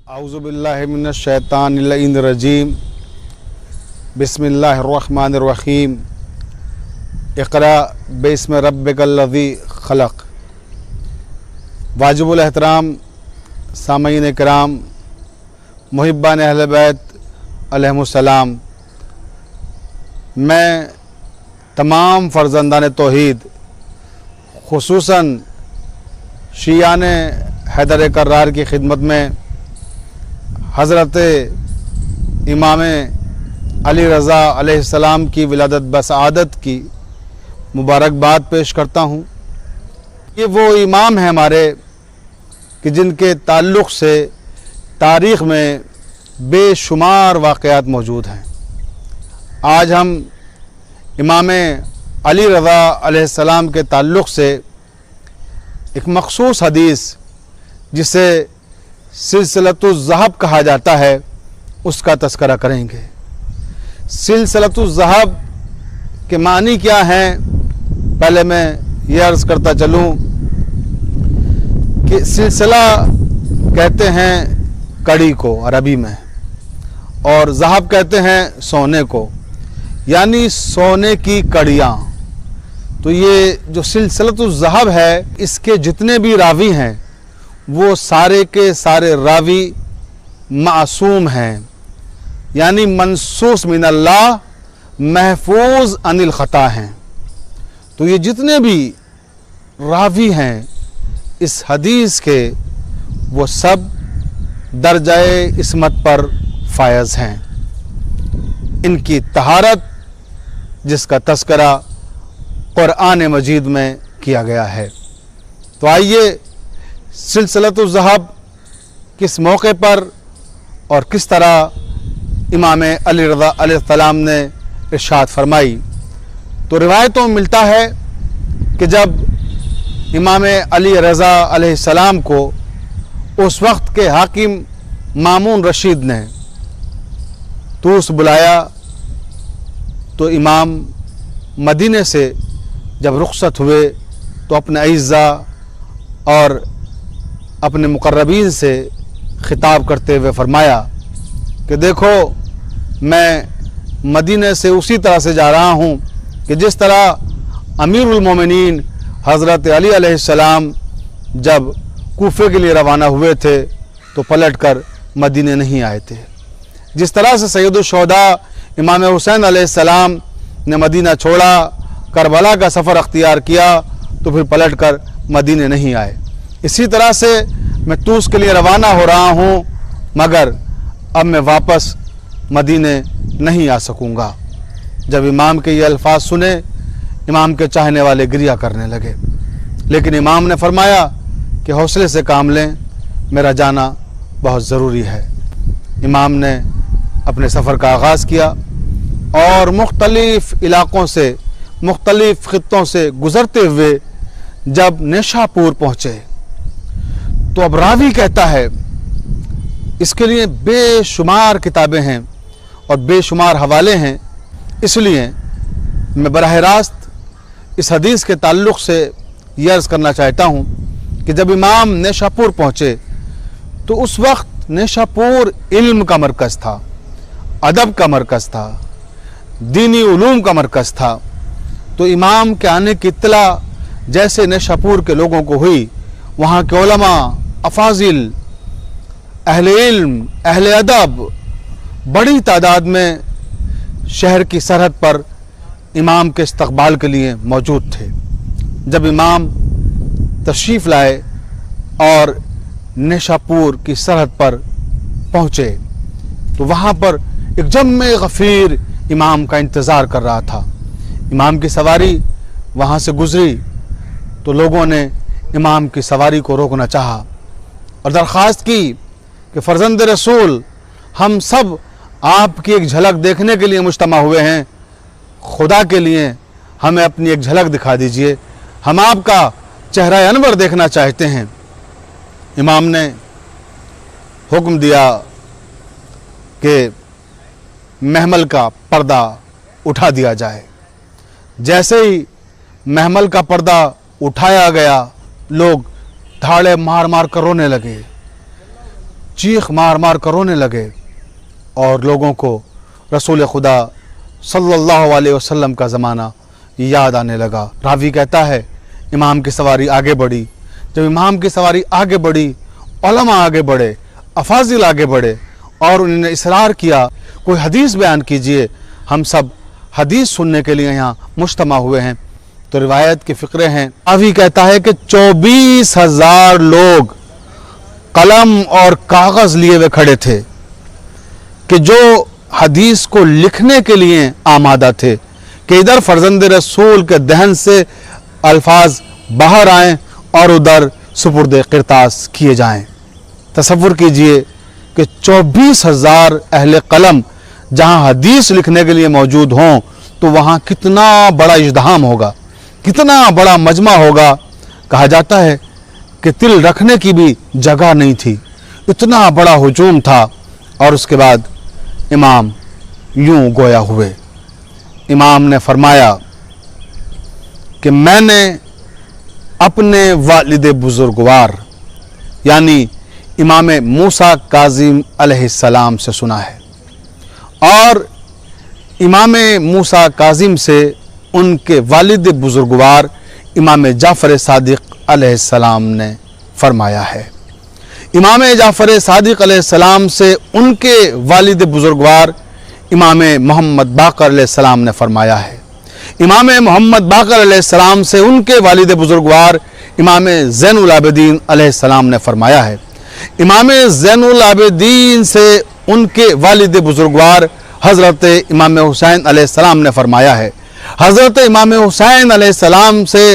औज़ुबिल्लाहि मिनश्शैतानिर्रजीम बिस्मिल्लाहिर्रहमानिर्रहीम इक़रा बिस्मि रब्बिकल्लज़ी ख़लक़। वाजिबुल एहतराम सामईन किराम, मुहिब्बान अहले बैत अलैहिमुस्सलाम, मैं तमाम फ़र्ज़ंदान तौहीद खुसूसन शियान हैदर कर्रार की खिदमत में हज़रत इमाम अली रज़ा अलैहिस्सलाम की विलादत बसआदत की मुबारकबाद पेश करता हूँ। ये वो इमाम हैं हमारे कि जिनके ताल्लुक़ से तारीख़ में बेशुमार वाक़यात मौजूद हैं। आज हम इमाम अली रज़ा अलैहिस्सलाम के ताल्लुक़ से एक मख़सूस हदीस जिसे सिलसिलतुज़्ज़हब कहा जाता है उसका तज़किरा करेंगे। सिलसिलतुज़्ज़हब के मानी क्या हैं, पहले मैं ये अर्ज़ करता चलूँ कि सिलसिला कहते हैं कड़ी को अरबी में, और ज़हब कहते हैं सोने को, यानी सोने की कड़ियाँ। तो ये जो सिलसिलतुज़्ज़हब है, इसके जितने भी रावी हैं वो सारे के सारे रावी मासूम हैं, यानी मनसूस मिनल्लाह, महफूज अनिल ख़ता हैं। तो ये जितने भी रावी हैं इस हदीस के, वो सब दर्जाए इस्मत पर फायज़ हैं। इनकी तहारत जिसका तज़किरा क़ुरआन मजीद में किया गया है। तो आइए सिलसिलतुज़्ज़हब किस मौके पर और किस तरह इमाम अली रज़ा अलैहिस्सलाम ने इरशाद फरमाई। तो रिवायतों में मिलता है कि जब इमाम अली रज़ा अलैहिस्सलाम को उस वक्त के हाकिम मामून रशीद ने तूस बुलाया, तो इमाम मदीने से जब रुखसत हुए तो अपने अइज़्ज़ा और अपने मुक़र्रबीन से ख़िताब करते हुए फ़रमाया कि देखो, मैं मदीने से उसी तरह से जा रहा हूँ कि जिस तरह अमीरुल मोमिनीन हज़रत अली अलैहिस्सलाम जब कूफे के लिए रवाना हुए थे तो पलट कर मदीने नहीं आए थे। जिस तरह से सैयदुल शुहदा इमाम हुसैन अलैहिस्सलाम ने मदीना छोड़ा, करबला का सफ़र अख्तियार किया, तो फिर पलट कर मदीने नहीं आए। इसी तरह से मैं तूस के लिए रवाना हो रहा हूँ, मगर अब मैं वापस मदीने नहीं आ सकूँगा। जब इमाम के ये अल्फाज सुने, इमाम के चाहने वाले गिरिया करने लगे, लेकिन इमाम ने फरमाया कि हौसले से काम लें, मेरा जाना बहुत ज़रूरी है। इमाम ने अपने सफ़र का आगाज़ किया और मुख्तलिफ़ इलाक़ों से, मुख्तलिफ़ ख़ित्तों से गुज़रते हुए जब नेशापुर पहुँचे, तो अब रावी कहता है, इसके लिए बेशुमार किताबें हैं और बेशुमार हवाले हैं, इसलिए मैं बराह रास्त इस हदीस के ताल्लुक़ से ये अर्ज़ करना चाहता हूँ कि जब इमाम नेशापुर पहुँचे तो उस वक्त नेशापुर इल्म का मरकज़ था, अदब का मरकज़ था, दीनी उलूम का मरकज़ था। तो इमाम के आने की इत्तला जैसे नेशापुर के लोगों को हुई, वहाँ के उलमा, अफाजिल, अहले इल्म, अहले अदब बड़ी तादाद में शहर की सरहद पर इमाम के इस्तक़बाल के लिए मौजूद थे। जब इमाम तशरीफ़ लाए और नेशापुर की सरहद पर पहुँचे तो वहाँ पर एक जम्मे गफ़ीर इमाम का इंतज़ार कर रहा था। इमाम की सवारी वहाँ से गुज़री तो लोगों ने इमाम की सवारी को रोकना चाहा और दरख्वास्त की कि फ़र्ज़ंद रसूल, हम सब आपकी एक झलक देखने के लिए मुज्तमा हुए हैं, खुदा के लिए हमें अपनी एक झलक दिखा दीजिए, हम आपका चेहरा अनवर देखना चाहते हैं। इमाम ने हुक्म दिया कि महमल का पर्दा उठा दिया जाए। जैसे ही महमल का पर्दा उठाया गया, लोग धाड़े मार मार कर रोने लगे। चीख मार मार कर रोने लगे और लोगों को रसूल खुदा सल्लल्लाहु अलैहि वसल्लम का ज़माना याद आने लगा। रावी कहता है इमाम की सवारी आगे बढ़ी। जब इमाम की सवारी आगे बढ़ी, उलमा आगे बढ़े, अफाजिल आगे बढ़े और उन्होंने इसरार किया कोई हदीस बयान कीजिए। हम सब हदीस सुनने के लिए यहाँ मुज्तमा हुए हैं। तो रिवायत के फ़िक्रे हैं। रावी कहता है कि 24,000 लोग कलम और कागज़ लिए हुए खड़े थे कि जो हदीस को लिखने के लिए आमादा थे कि इधर फर्जंद रसूल के दहन से अल्फाज बाहर आएँ और उधर सुपुर्द क़िरतास किए जाएं। तसव्वुर कीजिए कि 24,000 अहले कलम जहां हदीस लिखने के लिए मौजूद हों तो वहां कितना बड़ा इज़्दिहाम होगा, कितना बड़ा मजमा होगा। कहा जाता है कि तिल रखने की भी जगह नहीं थी, इतना बड़ा हुजूम था। और उसके बाद इमाम यूं गोया हुए। इमाम ने फरमाया कि मैंने अपने वालिद बुजुर्गवार यानी इमाम मूसा काज़िम अलैहिस्सलाम से सुना है और इमाम मूसा काज़िम से उनके वालिद बुजुर्गवार इमाम जाफ़र सादिक अलैहिस्सलाम ने फरमाया है। इमाम जाफ़र सादिक अलैहिस्सलाम से उनके वालिद बुजुर्गवार इमाम मोहम्मद बाक़र अलैहिस्सलाम ने फरमाया है। इमाम मोहम्मद बाक़र अलैहिस्सलाम से उनके वालिद बुजुर्गवार इमाम ज़ैनुल आबिदीन अलैहिस्सलाम ने फरमाया है। इमाम ज़ैनुल आबिदीन से उनके वालिद बुजुर्गवार हज़रत इमाम हुसैन अलैहिस्सलाम ने फरमाया है। हज़रत इमाम हुसैन अलैहिस्सलाम से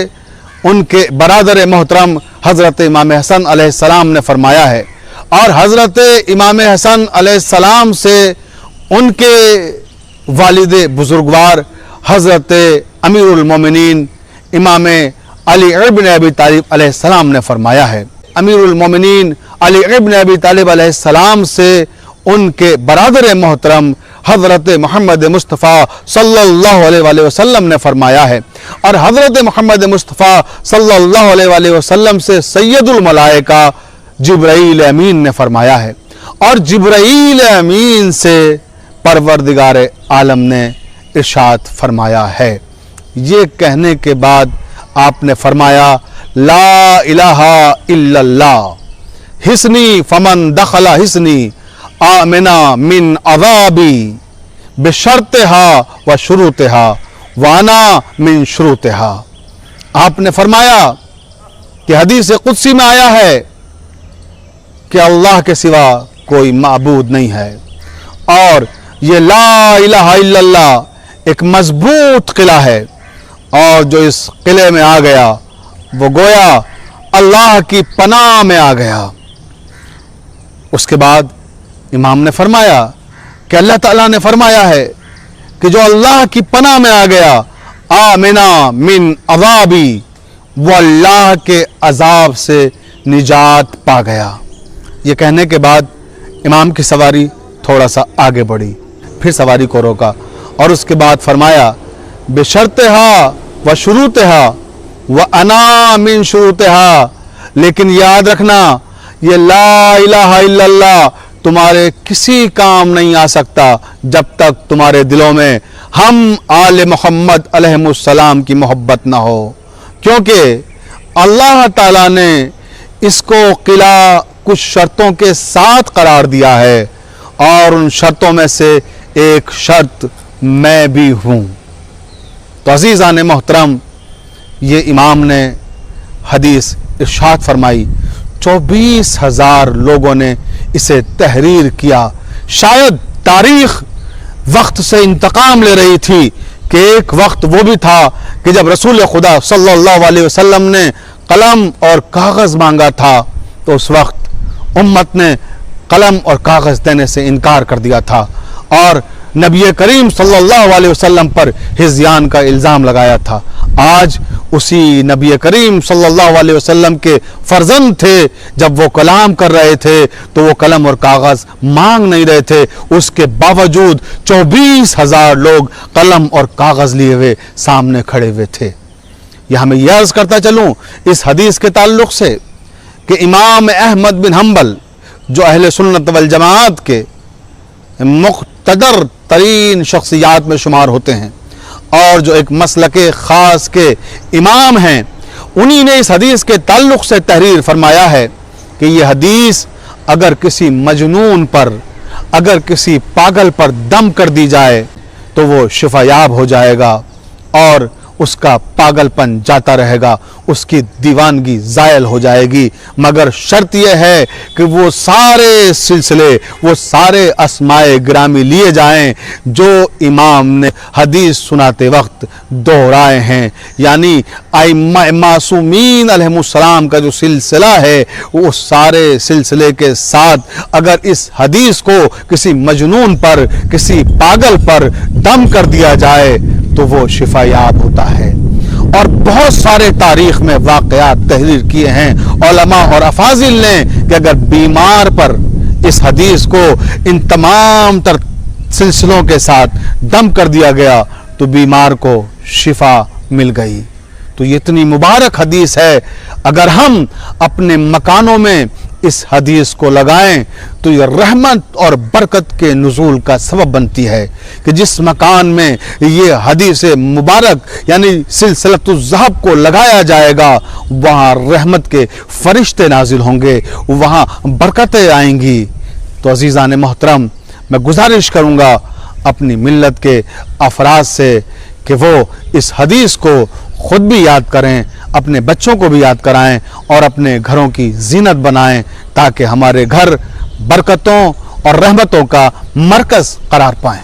उनके बरादर मोहतरम हज़रत इमाम हसन अलैहिस्सलाम ने फरमाया है और हज़रत इमाम हसन अलैहिस्सलाम से उनके वालिद बुजुर्गवार हज़रत अमीरुल मोमिनीन इमाम अली इब्न अबी तालिब अलैहिस्सलाम ने फरमाया है। अमीरुल मोमिनीन अली इब्न अबी तालिब अलैहिस्सलाम से उनके बरादर मोहतरम हज़रत मोहम्मद मुस्तफ़ा सल्लल्लाहु अलैहि वसल्लम ने फरमाया है और हज़रत मोहम्मद मुस्तफ़ा सल्लल्लाहु अलैहि वसल्लम से सैयदुल मलाइका जिब्राईल अमीन ने फरमाया है और जिब्राईल अमीन से परवरदिगार आलम ने इरशाद फरमाया है। ये कहने के बाद आपने फरमाया ला इलाहा इल्लल्लाह हिस्नी फमन दखला हिस्नी आमिना मिन अज़ाबी बिशर्तिहा व शुरूतिहा वाना मिन शुरूतिहा। आपने फरमाया कि हदीस कुदसी में आया है कि अल्लाह के सिवा कोई माबूद नहीं है और ये ला इलाहा इल्लल्लाह एक मजबूत किला है और जो इस किले में आ गया वो गोया अल्लाह की पनाह में आ गया। उसके बाद इमाम ने फरमाया कि अल्लाह ताला ने फरमाया है कि जो अल्लाह की पनाह में आ गया आमिना मिन अज़ाबी वो अल्लाह के अजाब से निजात पा गया। ये कहने के बाद इमाम की सवारी थोड़ा सा आगे बढ़ी, फिर सवारी को रोका और उसके बाद फरमाया बेशर्तिहा व शुरूतिहा व अना मिन शुरूतिहा। लेकिन याद रखना ये ला इलाहा इल्लल्लाह तुम्हारे किसी काम नहीं आ सकता जब तक तुम्हारे दिलों में हम आले मोहम्मद अलैहिस्सलाम की मोहब्बत ना हो, क्योंकि अल्लाह ताला ने इसको किला कुछ शर्तों के साथ करार दिया है और उन शर्तों में से एक शर्त मैं भी हूँ। तो अज़ीज़ान मोहतरम ये इमाम ने हदीस इरशाद फरमाई, 24,000 लोगों ने इसे तहरीर किया। शायद तारीख वक्त से इंतकाम ले रही थी कि एक वक्त वो भी था कि जब रसूल खुदा सल्लल्लाहु अलैहि वसल्लम ने कलम और कागज़ मांगा था तो उस वक्त उम्मत ने कलम और कागज़ देने से इनकार कर दिया था और नबी करीम सल्लल्लाहु अलैहि वसल्लम पर हिज़्यान का इल्ज़ाम लगाया था। आज उसी नबी करीम सल्लल्लाहु अलैहि वसल्लम के फर्जंद थे, जब वो कलाम कर रहे थे तो वो कलम और कागज़ मांग नहीं रहे थे, उसके बावजूद 24,000 लोग कलम और कागज़ लिए हुए सामने खड़े हुए थे। यह मैं अर्ज़ करता चलूँ इस हदीस के ताल्लुक़ से कि इमाम अहमद बिन हम्बल جو اہل سنت والجماعت کے مقتدر ترین شخصیات میں شمار ہوتے ہیں اور جو ایک مسلک خاص کے امام ہیں، انہی نے اس حدیث کے تعلق سے تحریر فرمایا ہے کہ یہ حدیث اگر کسی مجنون پر، اگر کسی پاگل پر دم کر دی جائے تو وہ شفا یاب ہو جائے گا اور اس کا پاگل پن جاتا رہے گا، اس کی دیوانگی زائل ہو جائے گی، مگر شرط یہ ہے کہ وہ سارے سلسلے، وہ سارے اسماء گرامی لیے جائیں جو امام نے حدیث سناتے وقت دہرائے ہیں، یعنی ائمہ معصومین علیہ السلام کا جو سلسلہ ہے وہ سارے سلسلے کے ساتھ اگر اس حدیث کو کسی مجنون پر، کسی پاگل پر دم کر دیا جائے تو وہ شفا یاب ہوتا ہے۔ اور بہت سارے تاریخ میں واقعات تحریر کیے ہیں علماء اور افاضل نے کہ اگر بیمار پر اس حدیث کو ان تمام تر سلسلوں کے ساتھ دم کر دیا گیا تو بیمار کو شفا مل گئی۔ تو یہ اتنی مبارک حدیث ہے، اگر ہم اپنے مکانوں میں اس حدیث کو لگائیں تو یہ رحمت اور برکت کے نزول کا سبب بنتی ہے کہ جس مکان میں یہ حدیث مبارک یعنی سلسلۃ الذہب کو لگایا جائے گا وہاں رحمت کے فرشتے نازل ہوں گے، وہاں برکتیں آئیں گی۔ تو عزیزان محترم، میں گزارش کروں گا اپنی ملت کے افراد سے کہ وہ اس حدیث کو خود بھی یاد کریں، اپنے بچوں کو بھی یاد کرائیں اور اپنے گھروں کی زینت بنائیں تاکہ ہمارے گھر برکتوں اور رحمتوں کا مرکز قرار پائیں۔